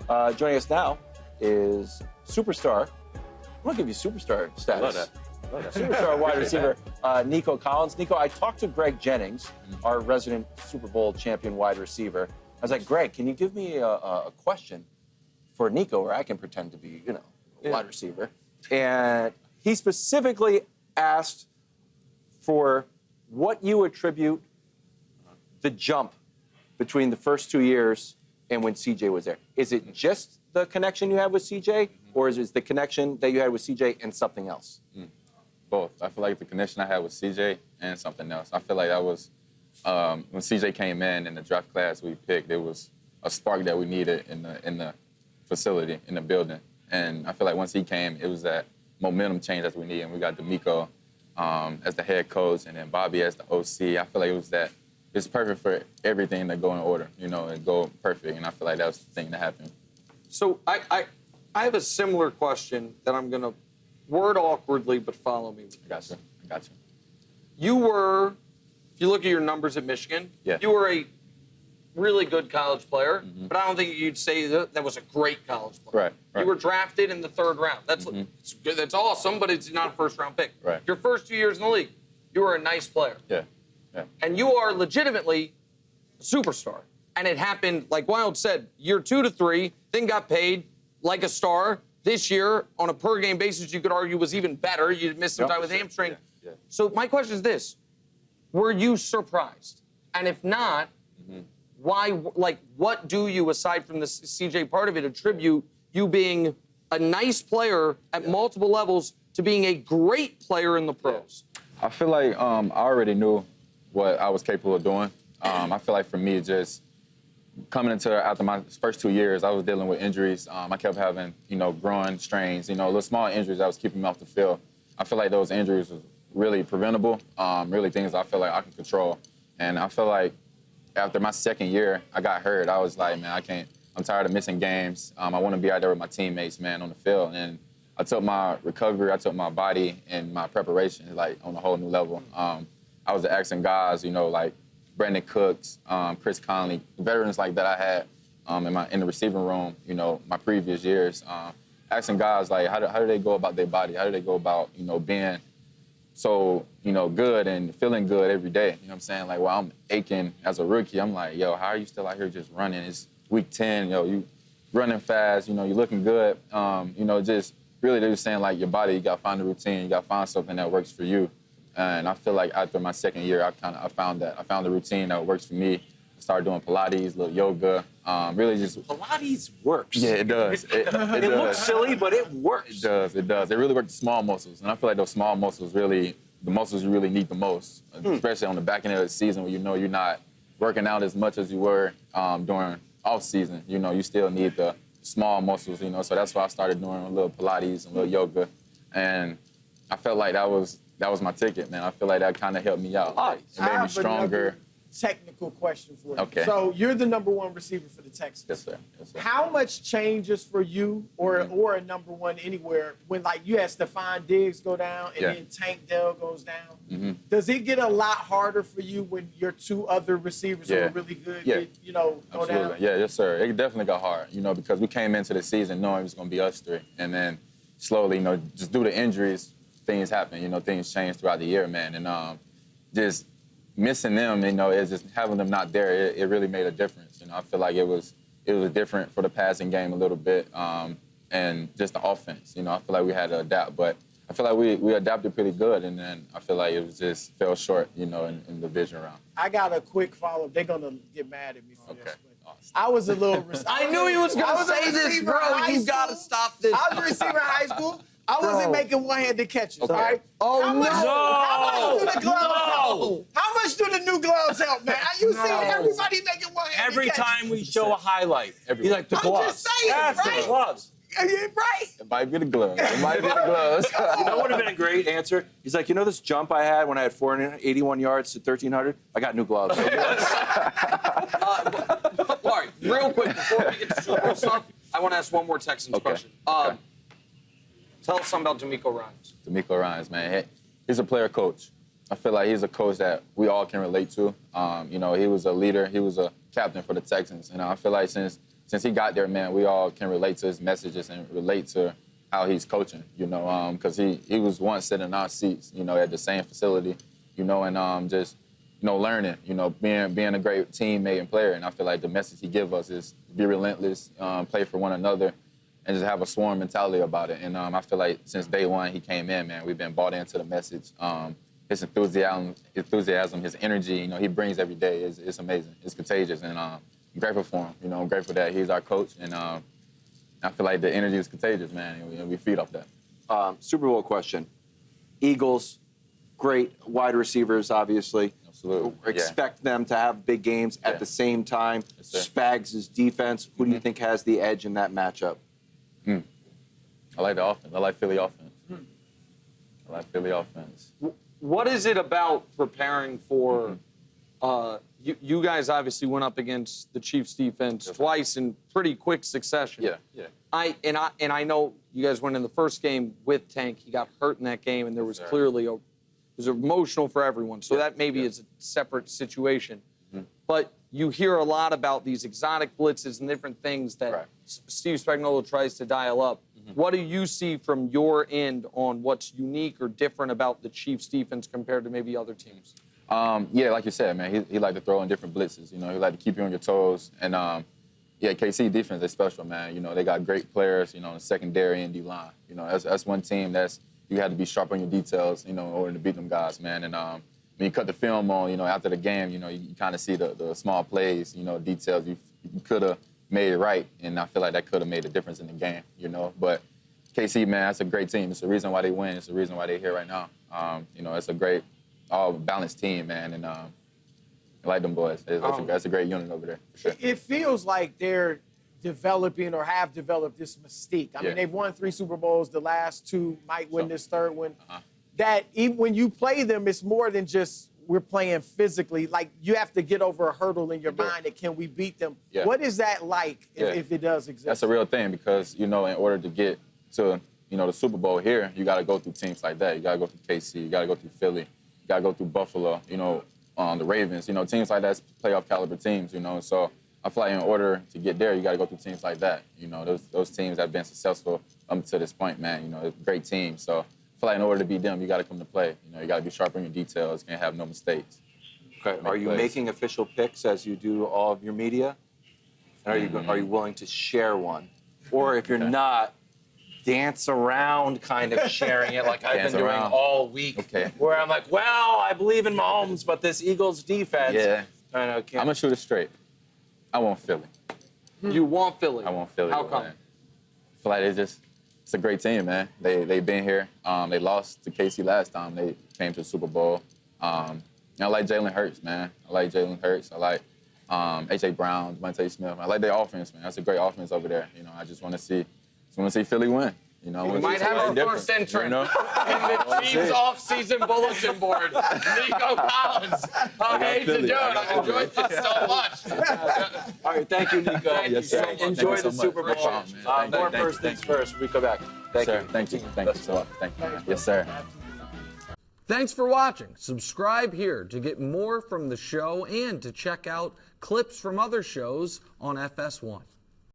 Joining us now is superstar. I'm going to give you superstar status. Love that. Superstar wide receiver Nico Collins. Nico, I talked to Greg Jennings, our resident Super Bowl champion wide receiver. I was like, Greg, can you give me a question for Nico where I can pretend to be, a wide receiver? And he specifically asked for what you attribute the jump between the first 2 years and when CJ was there. Is it just the connection you have with CJ, or is it the connection that you had with CJ and something else? Both. I feel like the connection I had with CJ and something else. I feel like that was when CJ came in the draft class we picked, it was a spark that we needed in the facility, in the building. And I feel like once he came, it was that momentum change that we needed. And we got Demeco as the head coach and then Bobby as the OC. I feel like it was that. It's perfect for everything to go in order, and go perfect. And I feel like that was the thing that happened. So I have a similar question that I'm going to word awkwardly, but follow me. I got you. You were, if you look at your numbers at Michigan, you were a really good college player, but I don't think you'd say that was a great college player. Right. You were drafted in the 3rd round. That's good. That's awesome, but it's not a first-round pick. Right. Your first 2 years in the league, you were a nice player. Yeah. And you are legitimately a superstar. And it happened, like Wild said, year 2 to 3, then got paid like a star. This year, on a per-game basis, you could argue was even better. You missed some time with hamstring. Yeah. So my question is this. Were you surprised? And if not, why, what do you, aside from the CJ part of it, attribute you being a nice player at multiple levels to being a great player in the pros? I feel like I already knew what I was capable of doing. I feel like for me, just coming after my first 2 years, I was dealing with injuries. I kept having, groin strains, little small injuries that was keeping me off the field. I feel like those injuries was really preventable, really things I feel like I can control. And I feel like after my 2nd year, I got hurt. I was like, man, I'm tired of missing games. I want to be out there with my teammates, man, on the field. And I took my recovery, I took my body and my preparation, on a whole new level. I was asking guys, like Brandon Cooks, Chris Conley, veterans like that I had in the receiving room, my previous years. Asking guys, like, how do they go about their body? How do they go about, being so, good and feeling good every day? You know what I'm saying? Like, while I'm aching as a rookie, I'm like, yo, how are you still out here just running? It's week 10, you running fast, you're looking good. Just really they're just saying, like, your body, you got to find a routine, you got to find something that works for you. And I feel like after my 2nd year, I found that. I found the routine that works for me. I started doing Pilates, little yoga, really just... Pilates works. Yeah, it does. It looks silly, but it works. It does. They really work the small muscles. And I feel like those small muscles really, the muscles you really need the most, especially on the back end of the season when you're not working out as much as you were during off season. You still need the small muscles, so that's why I started doing a little Pilates and a little yoga. And I felt like that was my ticket, man. I feel like that kind of helped me out. It made me stronger. Technical question for you. Okay. So you're the #1 receiver for the Texans. Yes, sir. How much changes for you or a #1 anywhere when, like, you had Stephon Diggs go down and then Tank Dell goes down? Does it get a lot harder for you when your 2 other receivers who are really good, go down? Yeah, yes, sir. It definitely got hard, because we came into the season knowing it was going to be us 3. And then slowly, just due to injuries, things happen, things change throughout the year, man. And just missing them, it's just having them not there, it really made a difference. I feel like it was different for the passing game a little bit and just the offense. I feel like we had to adapt, but I feel like we adapted pretty good, and then I feel like it was just fell short, in the division round. I got a quick follow-up. They're going to get mad at me for this. Awesome. I was a little... I knew he was going to say this, bro. You got to stop this. I was a receiver in high school. I wasn't making one-handed catches, all right? Oh, how much do the gloves help? How much do the new gloves help, man? You see everybody making one-handed Every catches. time we show a highlight, he's like, the I'm gloves. just saying, That's right? the gloves. Right. It might be the gloves. It might be the gloves. You know what would have been a great answer? He's like, this jump I had when I had 481 yards to 1,300? I got new gloves. All right, real quick, before we get to Super Bowl stuff, I want to ask one more Texans question. Tell us something about Demeco Ryans. Demeco Ryans, man. He's a player coach. I feel like he's a coach that we all can relate to. He was a leader. He was a captain for the Texans. I feel like since since he got there, man, we all can relate to his messages and relate to how he's coaching, you know, because he was once sitting in our seats, you know, at the same facility, you know, and just, you know, learning, you know, being a great teammate and player. And I feel like the message he gives us is be relentless, play for one another, and just have a swarm mentality about it. And I feel like since day one he came in, man, we've been bought into the message. His enthusiasm, his energy, you know, he brings every day. It's amazing. It's contagious, and I'm grateful for him. You know, I'm grateful that he's our coach, and I feel like the energy is contagious, man, and we feed off that. Super Bowl question. Eagles, great wide receivers, obviously. Absolutely. Expect them to have big games at the same time. Yes, Spags' defense, who do you think has the edge in that matchup? I like the offense. I like Philly offense. I like Philly offense. What is it about preparing for? You guys obviously went up against the Chiefs defense twice in pretty quick succession. Yeah. I know you guys went in the first game with Tank. He got hurt in that game, and there was clearly it was emotional for everyone. So that maybe is a separate situation. But you hear a lot about these exotic blitzes and different things that Steve Spagnuolo tries to dial up. What do you see from your end on what's unique or different about the Chiefs defense compared to maybe other teams? Yeah, like you said, man, he liked to throw in different blitzes. You know, he liked to keep you on your toes. And, yeah, KC defense is special, man. You know, they got great players, you know, in the secondary and D-line. You know, that's one team you had to be sharp on your details, you know, in order to beat them guys, man. And when you cut the film on, you know, after the game, you know, you kind of see the small plays, you know, details you could have made it right. And I feel like that could have made a difference in the game, you know. But KC, man, that's a great team. It's the reason why they win. It's the reason why they're here right now. You know, it's a great, all-balanced team, man. And I like them boys. That's a great unit over there, for sure. It feels like they're developing or have developed this mystique. I mean, they've won 3 Super Bowls. The last 2 might win this third one. That even when you play them, it's more than just we're playing physically. Like, you have to get over a hurdle in your mind that can we beat them? What is that like if it does exist? That's a real thing because, you know, in order to get to, you know, the Super Bowl here, you got to go through teams like that. You got to go through KC. You got to go through Philly. You got to go through Buffalo, you know, the Ravens. You know, teams like that's playoff caliber teams, you know. So I feel like in order to get there, you got to go through teams like that. You know, those teams have been successful up to this point, man. You know, it's a great team. So I feel like in order to beat them, you got to come to play. You know, you got to be sharp on your details. Can't have no mistakes. Okay. Are you making official picks as you do all of your media? And are you willing to share one? Or if you're not, dance around kind of sharing it like I've been doing all week. Where I'm like, well, I believe in Mahomes, but this Eagles defense. Yeah. I'm going to shoot it straight. I want Philly. You want Philly? I want Philly. How come? Man. I feel like it's a great team, man. They've been here. They lost to KC last time they came to the Super Bowl. And I like Jalen Hurts, man. I like Jalen Hurts. I like A.J. Brown, Devontae Smith. I like their offense, man. That's a great offense over there. You know, I just want to see Philly win. You know, we might have our first entrant in the Chiefs off-season bulletin board, Nico Collins. I hate to do it. I've enjoyed this so much. All right, thank you, Nico. Yes, sir. Enjoy the Super Bowl. More first things first. We come back. Thank you. Thank you so much. Thank you, man. Yes, sir. Thanks for watching. Subscribe here to get more from the show and to check out clips from other shows on FS1.